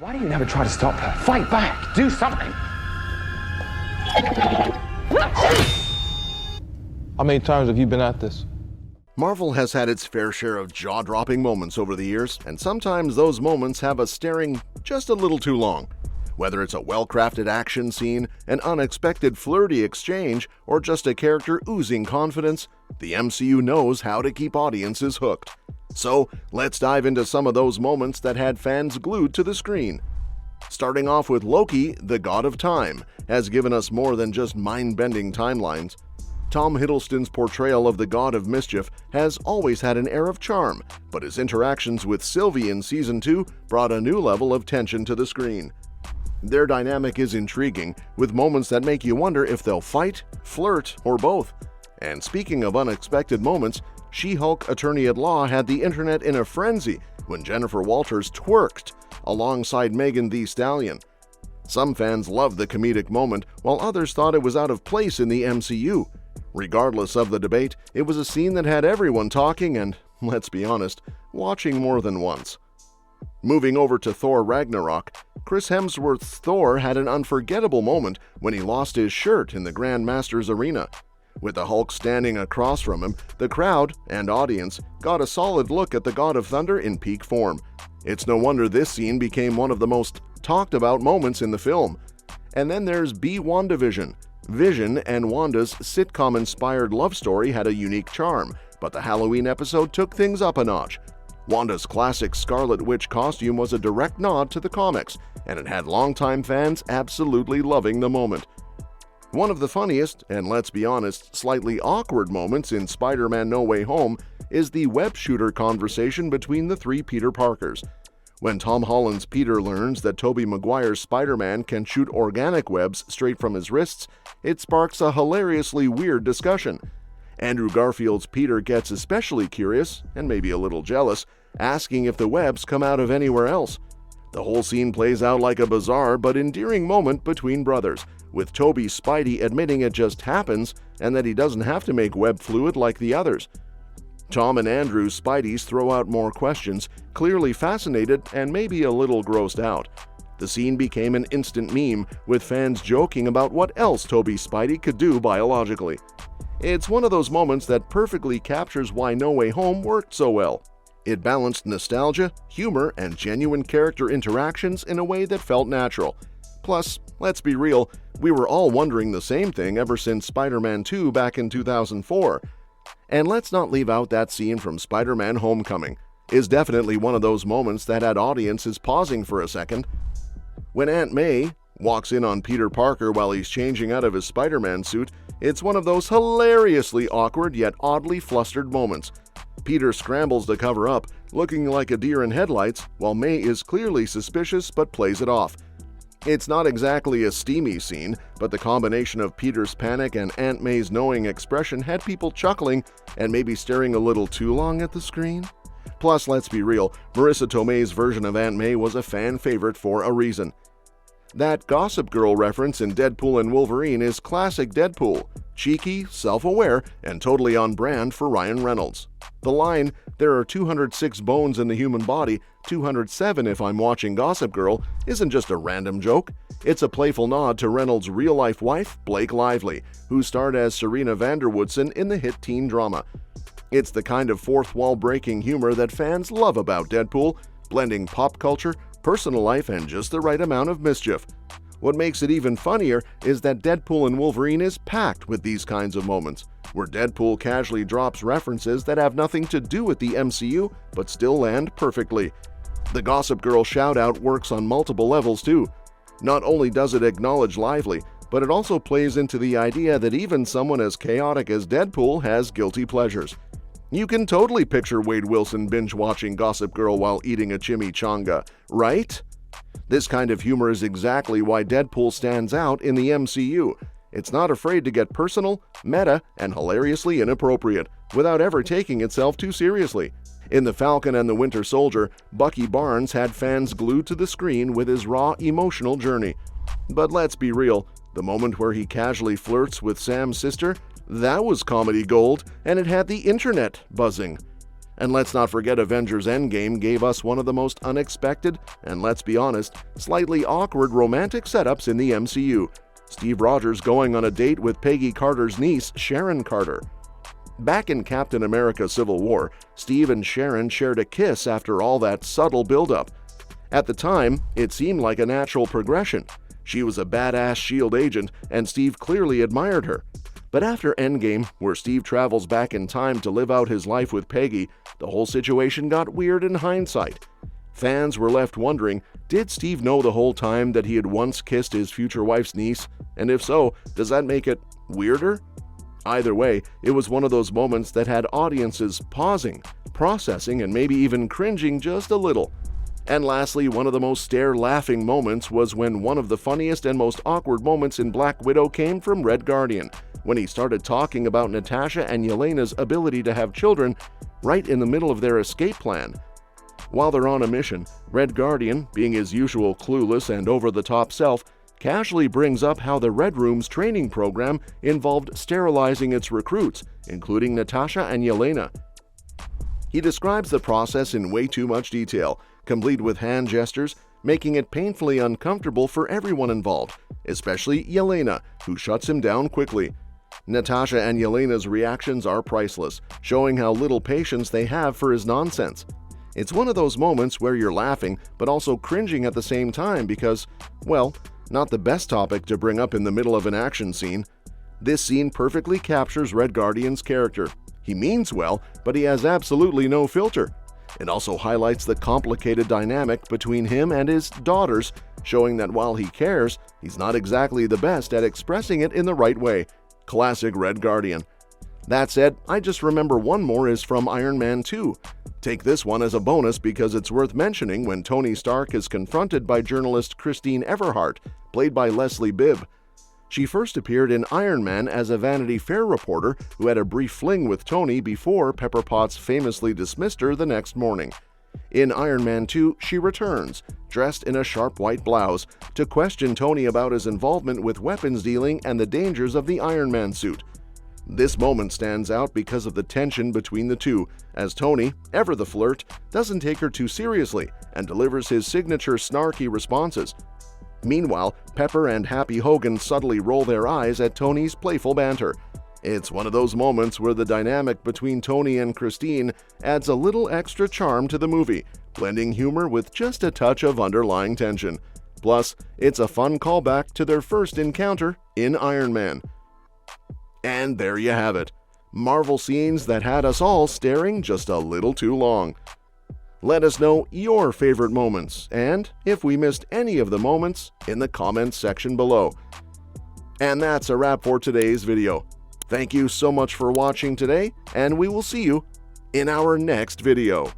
Why do you never try to stop her? Fight back! Do something! How many times have you been at this? Marvel has had its fair share of jaw-dropping moments over the years, and sometimes those moments have us staring just a little too long. Whether it's a well-crafted action scene, an unexpected flirty exchange, or just a character oozing confidence, the MCU knows how to keep audiences hooked. So, let's dive into some of those moments that had fans glued to the screen. Starting off with Loki, the God of Time, has given us more than just mind-bending timelines. Tom Hiddleston's portrayal of the God of Mischief has always had an air of charm, but his interactions with Sylvie in Season 2 brought a new level of tension to the screen. Their dynamic is intriguing, with moments that make you wonder if they'll fight, flirt, or both. And speaking of unexpected moments, She-Hulk Attorney-at-Law had the internet in a frenzy when Jennifer Walters twerked alongside Megan Thee Stallion. Some fans loved the comedic moment, while others thought it was out of place in the MCU. Regardless of the debate, it was a scene that had everyone talking and, let's be honest, watching more than once. Moving over to Thor Ragnarok, Chris Hemsworth's Thor had an unforgettable moment when he lost his shirt in the Grand Masters Arena. With the Hulk standing across from him, the crowd and audience got a solid look at the God of Thunder in peak form. It's no wonder this scene became one of the most talked about moments in the film. And then there's WandaVision. Vision and Wanda's sitcom-inspired love story had a unique charm, but the Halloween episode took things up a notch. Wanda's classic Scarlet Witch costume was a direct nod to the comics, and it had longtime fans absolutely loving the moment. One of the funniest, and let's be honest, slightly awkward moments in Spider-Man No Way Home is the web shooter conversation between the three Peter Parkers. When Tom Holland's Peter learns that Tobey Maguire's Spider-Man can shoot organic webs straight from his wrists, it sparks a hilariously weird discussion. Andrew Garfield's Peter gets especially curious, and maybe a little jealous, asking if the webs come out of anywhere else. The whole scene plays out like a bizarre but endearing moment between brothers, with Tobey's Spidey admitting it just happens and that he doesn't have to make web fluid like the others. Tom and Andrew's Spideys throw out more questions, clearly fascinated and maybe a little grossed out. The scene became an instant meme, with fans joking about what else Tobey's Spidey could do biologically. It's one of those moments that perfectly captures why No Way Home worked so well. It balanced nostalgia, humor, and genuine character interactions in a way that felt natural. Plus, let's be real, we were all wondering the same thing ever since Spider-Man 2 back in 2004. And let's not leave out that scene from Spider-Man Homecoming. It's definitely one of those moments that had audiences pausing for a second. When Aunt May walks in on Peter Parker while he's changing out of his Spider-Man suit, it's one of those hilariously awkward yet oddly flustered moments. Peter scrambles to cover up, looking like a deer in headlights, while May is clearly suspicious but plays it off. It's not exactly a steamy scene, but the combination of Peter's panic and Aunt May's knowing expression had people chuckling and maybe staring a little too long at the screen. Plus, let's be real, Marissa Tomei's version of Aunt May was a fan favorite for a reason. That Gossip Girl reference in Deadpool and Wolverine is classic Deadpool, cheeky, self-aware, and totally on brand for Ryan Reynolds. The line, "There are 206 bones in the human body, 207 if I'm watching Gossip Girl," isn't just a random joke. It's a playful nod to Reynolds' real-life wife, Blake Lively, who starred as Serena Vanderwoodson in the hit teen drama. It's the kind of fourth-wall-breaking humor that fans love about Deadpool, blending pop culture, personal life, and just the right amount of mischief. What makes it even funnier is that Deadpool and Wolverine is packed with these kinds of moments, where Deadpool casually drops references that have nothing to do with the MCU but still land perfectly. The Gossip Girl shout-out works on multiple levels too. Not only does it acknowledge Lively, but it also plays into the idea that even someone as chaotic as Deadpool has guilty pleasures. You can totally picture Wade Wilson binge-watching Gossip Girl while eating a chimichanga, right? This kind of humor is exactly why Deadpool stands out in the MCU. It's not afraid to get personal, meta, and hilariously inappropriate, without ever taking itself too seriously. In The Falcon and the Winter Soldier, Bucky Barnes had fans glued to the screen with his raw, emotional journey. But let's be real, the moment where he casually flirts with Sam's sister, that was comedy gold, and it had the internet buzzing. And let's not forget Avengers Endgame gave us one of the most unexpected and, let's be honest, slightly awkward romantic setups in the MCU. Steve Rogers going on a date with Peggy Carter's niece, Sharon Carter. Back in Captain America Civil War, Steve and Sharon shared a kiss after all that subtle buildup. At the time, it seemed like a natural progression. She was a badass S.H.I.E.L.D. agent, and Steve clearly admired her. But after Endgame, where Steve travels back in time to live out his life with Peggy, the whole situation got weird in hindsight. Fans were left wondering, did Steve know the whole time that he had once kissed his future wife's niece? And if so, does that make it weirder? Either way, it was one of those moments that had audiences pausing, processing, and maybe even cringing just a little. And lastly, one of the most stare-laughing moments was when one of the funniest and most awkward moments in Black Widow came from Red Guardian, when he started talking about Natasha and Yelena's ability to have children right in the middle of their escape plan. While they're on a mission, Red Guardian, being his usual clueless and over-the-top self, casually brings up how the Red Room's training program involved sterilizing its recruits, including Natasha and Yelena. He describes the process in way too much detail, complete with hand gestures, making it painfully uncomfortable for everyone involved, especially Yelena, who shuts him down quickly. Natasha and Yelena's reactions are priceless, showing how little patience they have for his nonsense. It's one of those moments where you're laughing but also cringing at the same time because, well, not the best topic to bring up in the middle of an action scene. This scene perfectly captures Red Guardian's character. He means well, but he has absolutely no filter. It also highlights the complicated dynamic between him and his daughters, showing that while he cares, he's not exactly the best at expressing it in the right way. Classic Red Guardian. That said, I just remember one more is from Iron Man 2. Take this one as a bonus because it's worth mentioning when Tony Stark is confronted by journalist Christine Everhart, played by Leslie Bibb. She first appeared in Iron Man as a Vanity Fair reporter who had a brief fling with Tony before Pepper Potts famously dismissed her the next morning. In Iron Man 2, she returns, dressed in a sharp white blouse, to question Tony about his involvement with weapons dealing and the dangers of the Iron Man suit. This moment stands out because of the tension between the two, as Tony, ever the flirt, doesn't take her too seriously and delivers his signature snarky responses. Meanwhile, Pepper and Happy Hogan subtly roll their eyes at Tony's playful banter. It's one of those moments where the dynamic between Tony and Christine adds a little extra charm to the movie, blending humor with just a touch of underlying tension. Plus, it's a fun callback to their first encounter in Iron Man. And there you have it. Marvel scenes that had us all staring just a little too long. Let us know your favorite moments, and if we missed any of the moments, in the comments section below. And that's a wrap for today's video. Thank you so much for watching today, and we will see you in our next video.